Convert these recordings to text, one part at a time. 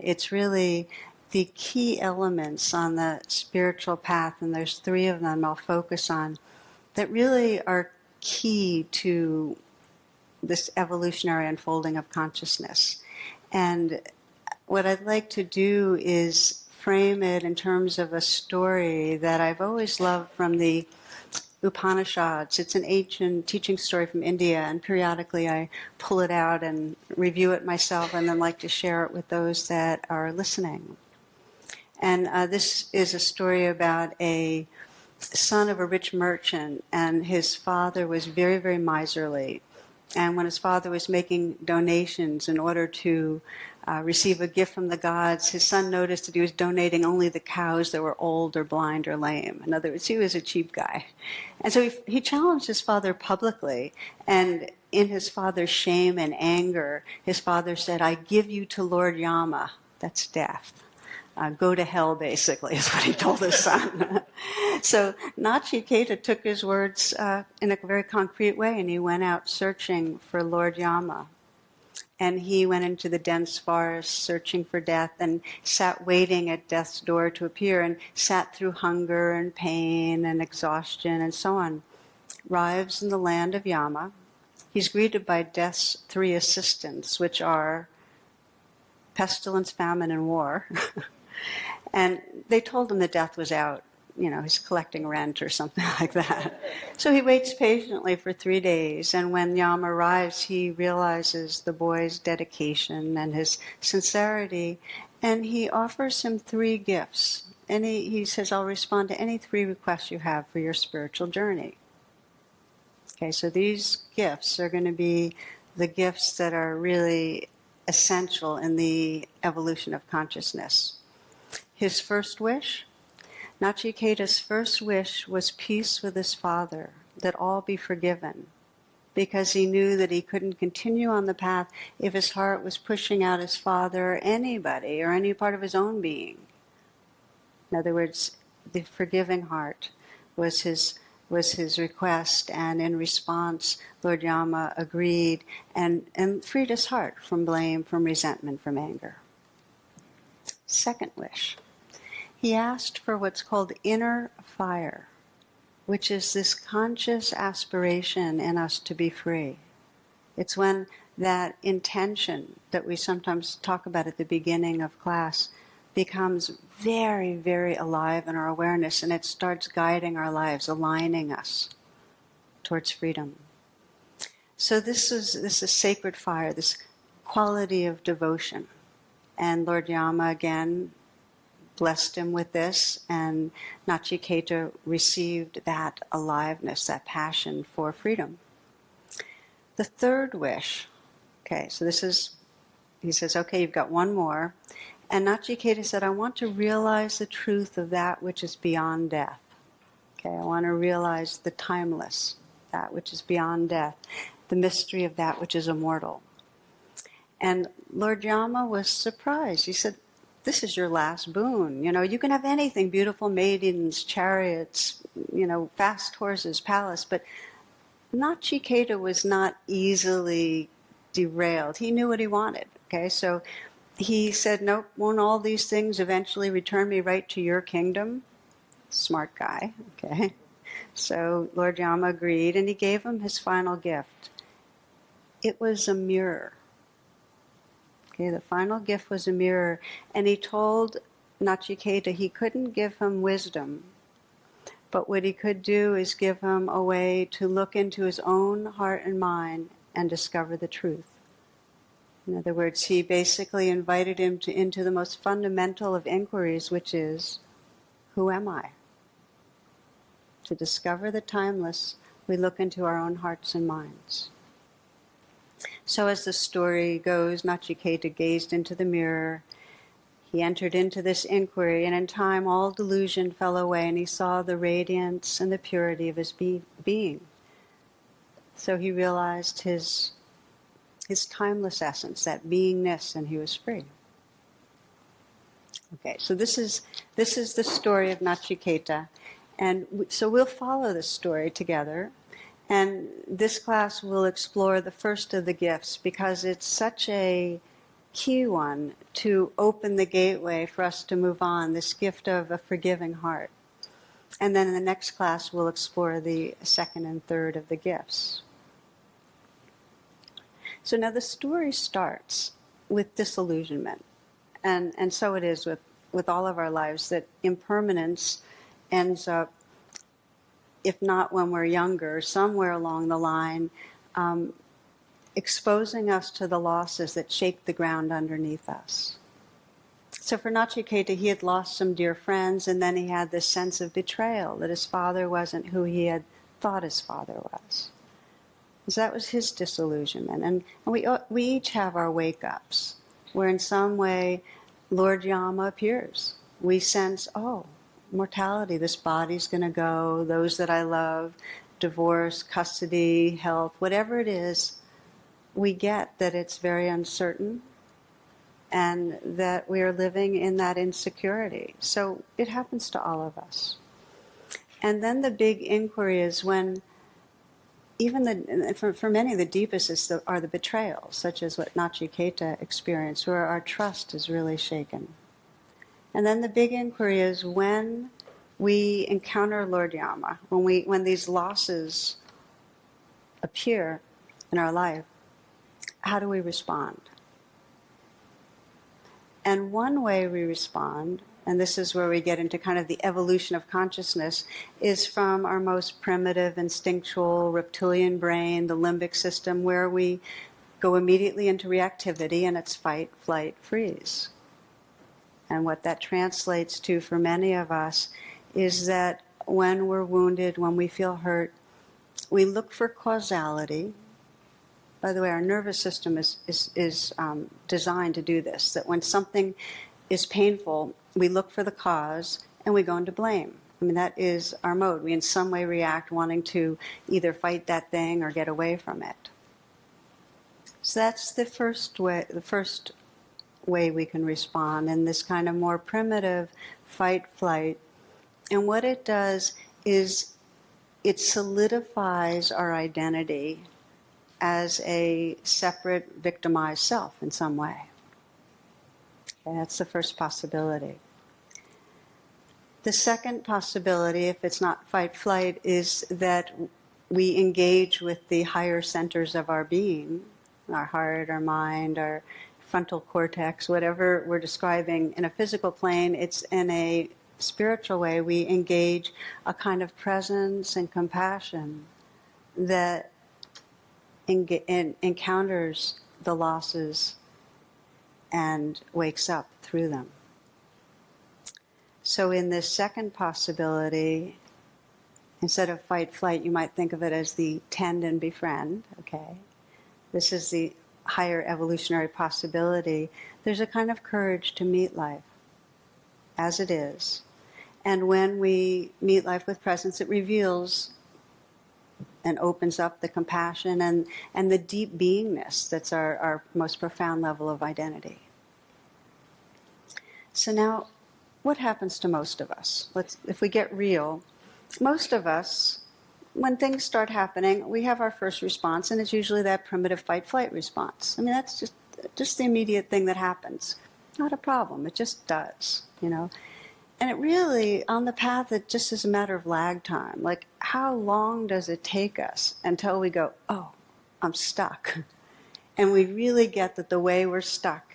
It's really the key elements on the spiritual path, and there's 3 of them I'll focus on, that really are key to this evolutionary unfolding of consciousness. And what I'd like to do is frame it in terms of a story that I've always loved from the Upanishads. It's an ancient teaching story from India, and periodically I pull it out and review it myself and then like to share it with those that are listening. And this is a story about a son of a rich merchant, and his father was very, very miserly. And when his father was making donations in order to receive a gift from the gods, his son noticed that he was donating only the cows that were old or blind or lame. In other words, he was a cheap guy. And so he challenged his father publicly, and in his father's shame and anger, his father said, "I give you to Lord Yama," that's death. Go to hell, basically, is what he told his son. So Nachiketa took his words in a very concrete way, and he went out searching for Lord Yama. And he went into the dense forest searching for death, and sat waiting at death's door to appear, and sat through hunger and pain and exhaustion and so on. Arrives in the land of Yama. He's greeted by death's 3 assistants, which are pestilence, famine, and war. And they told him that death was out. He's collecting rent or something like that. So he waits patiently for 3 days, and when Yama arrives, he realizes the boy's dedication and his sincerity, and he offers him 3 gifts. And he says, "I'll respond to any 3 requests you have for your spiritual journey." Okay, so these gifts are going to be the gifts that are really essential in the evolution of consciousness. His first wish? Nachiketa's first wish was peace with his father, that all be forgiven, because he knew that he couldn't continue on the path if his heart was pushing out his father or anybody or any part of his own being. In other words, the forgiving heart was his request, and in response, Lord Yama agreed and freed his heart from blame, from resentment, from anger. Second wish. He asked for what's called inner fire, which is this conscious aspiration in us to be free. It's when that intention that we sometimes talk about at the beginning of class becomes very, very alive in our awareness, and it starts guiding our lives, aligning us towards freedom. So this is sacred fire, this quality of devotion. And Lord Yama again blessed him with this, and Nachiketa received that aliveness, that passion for freedom. The third wish, so he says, okay, you've got 1 more. And Nachiketa said, I want to realize the truth of that which is beyond death. I want to realize the timeless, that which is beyond death, the mystery of that which is immortal. And Lord Yama was surprised. He said, this is your last boon. You can have anything, beautiful maidens, chariots, fast horses, palace, but Nachiketa was not easily derailed. He knew what he wanted, So he said, nope, won't all these things eventually return me right to your kingdom? Smart guy, So Lord Yama agreed, and he gave him his final gift. It was a mirror. The final gift was a mirror, and he told Nachiketa he couldn't give him wisdom, but what he could do is give him a way to look into his own heart and mind and discover the truth. In other words, he basically invited him into the most fundamental of inquiries, which is, who am I? To discover the timeless, we look into our own hearts and minds. So as the story goes, Nachiketa gazed into the mirror. He entered into this inquiry, and in time all delusion fell away, and he saw the radiance and the purity of his being. So he realized his timeless essence, that beingness, and he was free. So this is the story of Nachiketa, and so we'll follow this story together. And this class will explore the first of the gifts, because it's such a key one to open the gateway for us to move on, this gift of a forgiving heart. And then in the next class, we'll explore the second and third of the gifts. So now the story starts with disillusionment. And so it is with all of our lives, that impermanence ends up, if not when we're younger, somewhere along the line, exposing us to the losses that shake the ground underneath us. So for Nachiketa, he had lost some dear friends, and then he had this sense of betrayal, that his father wasn't who he had thought his father was. So that was his disillusionment. And we each have our wake-ups, where in some way Lord Yama appears. We sense, oh, mortality, this body's going to go, those that I love, divorce, custody, health, whatever it is, we get that it's very uncertain, and that we are living in that insecurity. So it happens to all of us. And then the big inquiry is when, even for many, the deepest are the betrayals, such as what Nachiketa experienced, where our trust is really shaken. And then the big inquiry is when we encounter Lord Yama, when these losses appear in our life, how do we respond? And one way we respond, and this is where we get into kind of the evolution of consciousness, is from our most primitive, instinctual, reptilian brain, the limbic system, where we go immediately into reactivity, and it's fight, flight, freeze. And what that translates to for many of us is that when we're wounded, when we feel hurt, we look for causality. By the way, our nervous system is designed to do this, that when something is painful, we look for the cause and we go into blame. I mean, that is our mode. We in some way react wanting to either fight that thing or get away from it. So that's the first way we can respond in this kind of more primitive fight, flight. And what it does is it solidifies our identity as a separate, victimized self in some way. Okay, that's the first possibility. The second possibility, if it's not fight-flight, is that we engage with the higher centers of our being, our heart, our mind, our frontal cortex, whatever we're describing in a physical plane, it's in a spiritual way. We engage a kind of presence and compassion that encounters the losses and wakes up through them. So in this second possibility, instead of fight-flight, you might think of it as the tend and befriend, okay? This is the higher evolutionary possibility. There's a kind of courage to meet life as it is. And when we meet life with presence, it reveals and opens up the compassion and the deep beingness that's our most profound level of identity. So now, what happens to most of us? If we get real, most of us, when things start happening, we have our first response, and it's usually that primitive fight-flight response. I mean, that's just the immediate thing that happens. Not a problem, it just does, you know. And it really, on the path, it just is a matter of lag time. Like, how long does it take us until we go, oh, I'm stuck? And we really get that the way we're stuck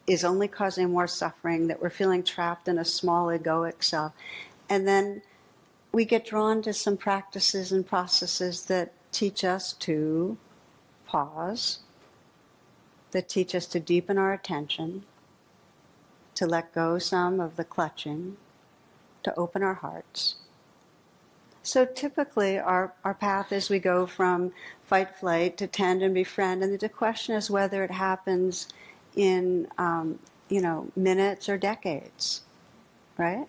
is only causing more suffering, that we're feeling trapped in a small egoic self. And then we get drawn to some practices and processes that teach us to pause, that teach us to deepen our attention, to let go some of the clutching, to open our hearts. So typically our path is we go from fight-flight to tend and befriend, and the question is whether it happens in minutes or decades, right?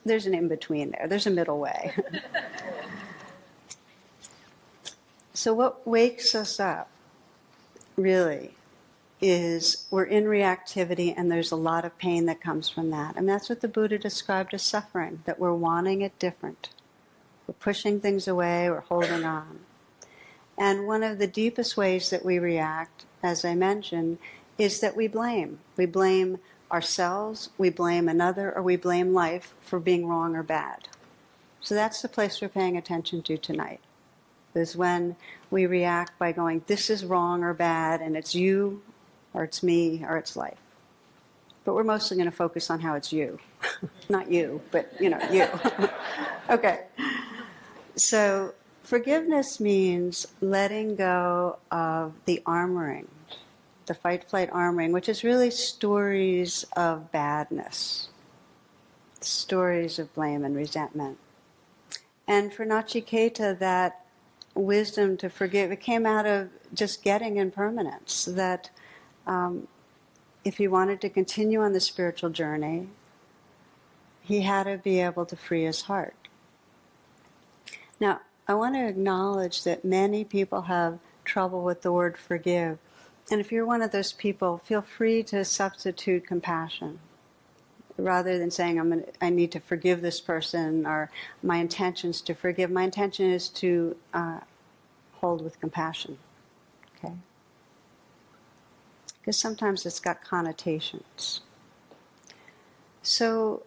There's an in-between there. There's a middle way. So what wakes us up, really, is we're in reactivity, and there's a lot of pain that comes from that. And that's what the Buddha described as suffering, that we're wanting it different. We're pushing things away, we're holding on. And one of the deepest ways that we react, as I mentioned, is that we blame. We blame ourselves, we blame another, or we blame life for being wrong or bad. So that's the place we're paying attention to tonight, is when we react by going, this is wrong or bad, and it's you, or it's me, or it's life. But we're mostly going to focus on how it's you. Not you, but, you. Okay. So forgiveness means letting go of the armoring, the fight-flight armoring, which is really stories of badness, stories of blame and resentment. And for Nachiketa, that wisdom to forgive, it came out of just getting impermanence, that if he wanted to continue on the spiritual journey, he had to be able to free his heart. Now, I want to acknowledge that many people have trouble with the word forgive. And if you're one of those people, feel free to substitute compassion. Rather than saying, I need to forgive this person, or my intention is to forgive, my intention is to hold with compassion. Okay? Because sometimes it's got connotations. So,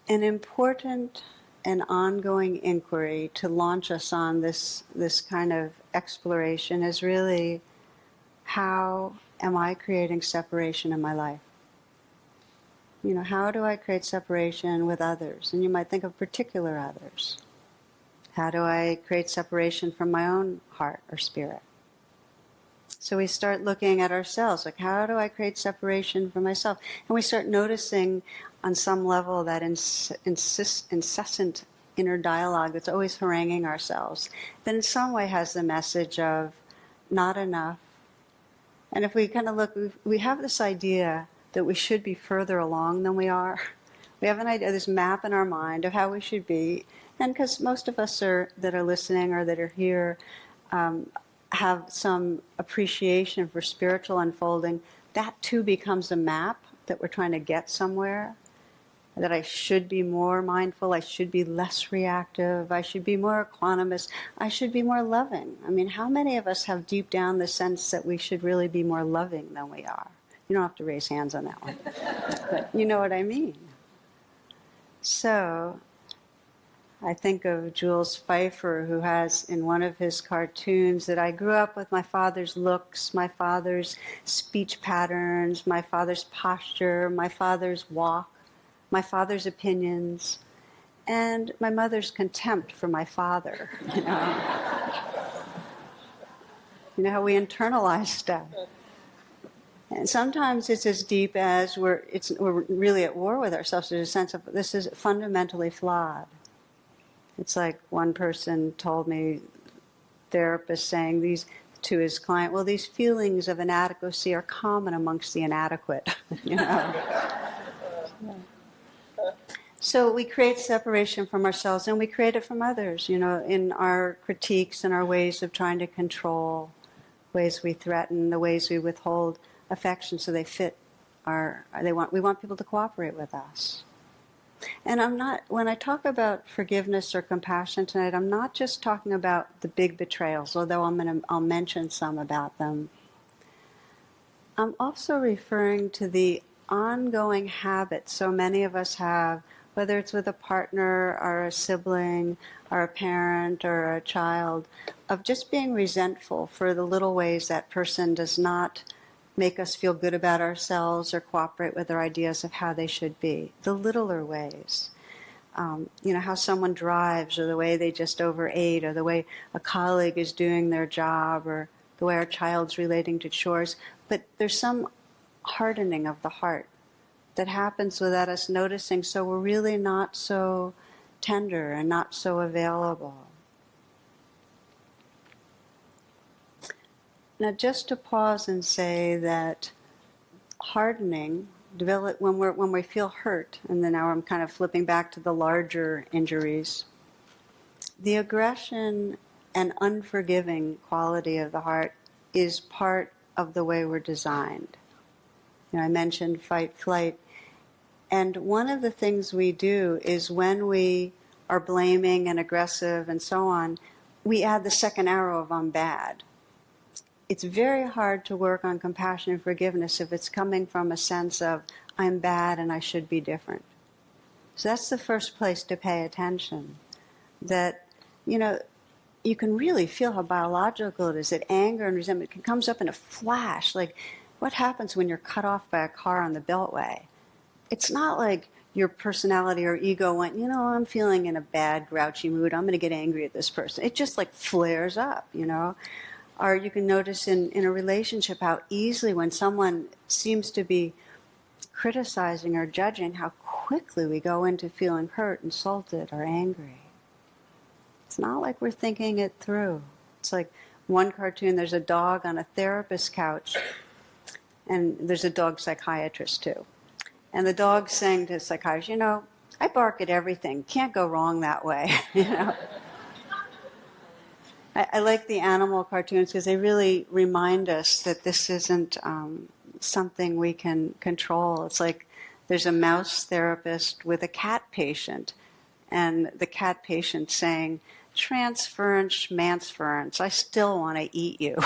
an important and ongoing inquiry to launch us on this kind of exploration is really, how am I creating separation in my life? How do I create separation with others? And you might think of particular others. How do I create separation from my own heart or spirit? So we start looking at ourselves, like, how do I create separation from myself? And we start noticing on some level that incessant inner dialogue that's always haranguing ourselves, that in some way has the message of not enough. And if we kind of look, we have this idea that we should be further along than we are. We have an idea, this map in our mind of how we should be. And because most of us that are listening or that are here have some appreciation for spiritual unfolding, that too becomes a map that we're trying to get somewhere. That I should be more mindful, I should be less reactive, I should be more equanimous, I should be more loving. I mean, how many of us have deep down the sense that we should really be more loving than we are? You don't have to raise hands on that one. But you know what I mean. So, I think of Jules Pfeiffer, who has in one of his cartoons that I grew up with my father's looks, my father's speech patterns, my father's posture, my father's walk, my father's opinions, and my mother's contempt for my father. You know how we internalize stuff. And sometimes it's as deep as we're really at war with ourselves. There's a sense of this is fundamentally flawed. It's like one person told me, therapist saying these to his client, well, these feelings of inadequacy are common amongst the inadequate. So we create separation from ourselves, and we create it from others, in our critiques and our ways of trying to control, ways we threaten, the ways we withhold affection so they fit we want people to cooperate with us. And when I talk about forgiveness or compassion tonight, I'm not just talking about the big betrayals, although I'll mention some about them. I'm also referring to the ongoing habit so many of us have, whether it's with a partner or a sibling or a parent or a child, of just being resentful for the little ways that person does not make us feel good about ourselves or cooperate with our ideas of how they should be. The littler ways. How someone drives, or the way they just overate, or the way a colleague is doing their job, or the way our child's relating to chores. But there's some hardening of the heart that happens without us noticing, so we're really not so tender and not so available. Now, just to pause and say that hardening develop when we feel hurt, and then now I'm kind of flipping back to the larger injuries. The aggression and unforgiving quality of the heart is part of the way we're designed. I mentioned fight, flight. And one of the things we do is when we are blaming and aggressive and so on, we add the second arrow of I'm bad. it's very hard to work on compassion and forgiveness if it's coming from a sense of, I'm bad and I should be different. So that's the first place to pay attention. That, you can really feel how biological it is, that anger and resentment comes up in a flash. Like, what happens when you're cut off by a car on the Beltway? It's not like your personality or ego went, I'm feeling in a bad, grouchy mood, I'm going to get angry at this person. It just like flares up, Or you can notice in a relationship how easily when someone seems to be criticizing or judging, how quickly we go into feeling hurt, insulted, or angry. It's not like we're thinking it through. It's like one cartoon, there's a dog on a therapist's couch, and there's a dog psychiatrist too. And the dog's saying to the psychiatrist, I bark at everything. Can't go wrong that way. I like the animal cartoons because they really remind us that this isn't something we can control. It's like there's a mouse therapist with a cat patient, and the cat patient saying, transference, mansference, I still want to eat you,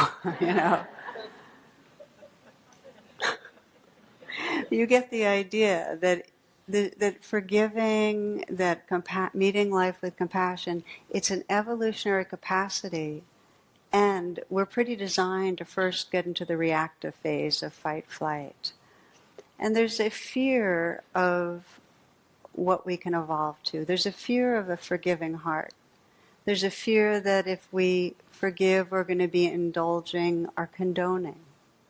You get the idea that forgiving, that meeting life with compassion, it's an evolutionary capacity, and we're pretty designed to first get into the reactive phase of fight-flight. And there's a fear of what we can evolve to. There's a fear of a forgiving heart. There's a fear that if we forgive, we're going to be indulging or condoning.